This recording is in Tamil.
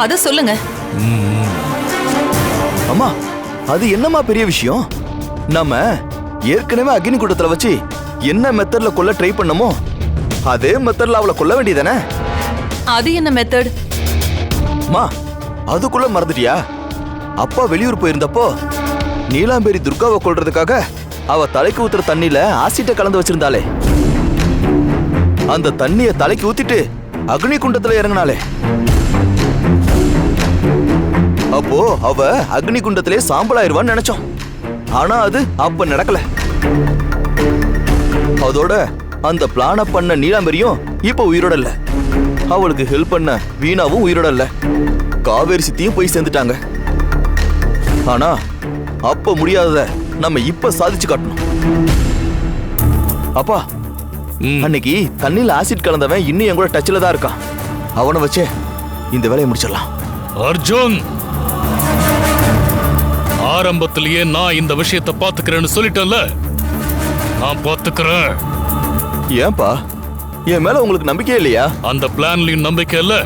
அத சொல்லுங்க. அம்மா, அது என்னம்மா பெரிய விஷயம்? நாம ஏற்கனவே அக்னி கூட்டத்துல வச்சு என்ன மெத்தட்ல கொல்ல ட்ரை பண்ணமோ அதே மெத்தட்ல அவளை கொல்ல வேண்டியதானே? அது என்ன மெத்தட்? மா, அதுக்குள்ள மறந்துட்டியா? அப்பா வெளியூர் போயிருந்தப்போ நீலாம்பேரி துர்காவை கொல்றதுக்காக அவ தலைக்கு ஊத்துற தண்ணியில ஆசிட்ட கலந்து வச்சிருந்தாளே, அந்த தண்ணிய தலைக்கு ஊத்திட்டு அக்னி குண்டத்துல இறங்கினாளே, அப்போ அவ அக்னி குண்டத்திலே சாம்பலாயிருவான்னு நினைச்சோம். ஆனா அது அப்ப நடக்கல. அதோட அந்த பிளான பண்ண நீலாம்பரியும் இப்ப உயிரோட இல்ல. அவளுக்கு ஹெல்ப் பண்ண வீணாவும் உயிரோட இல்ல. காவேரி சித்தியும் போய் சேர்ந்துட்டாங்க. ஆனா அப்ப முடியாதத நம்ம இப்ப சாதிச்சு காட்டணும். அப்பா, அன்னைக்கு தண்ணில ஆசிட் கலந்தவன் இன்னும் என் கூட டச்ல தான் இருக்கான். அவனை வச்சே இந்த வேலையை முடிச்சிடலாம். அர்ஜுன், ஆரம்பத்திலேயே நான் இந்த விஷயத்தை பாத்துக்கிறேன்னு சொல்லிட்டேன்ல, நான் பாத்துக்கிறேன். ஏன்பா, என் மேல உங்களுக்கு நம்பிக்கை இல்லையா? அந்த பிளான்லயும் நம்பிக்கை இல்ல,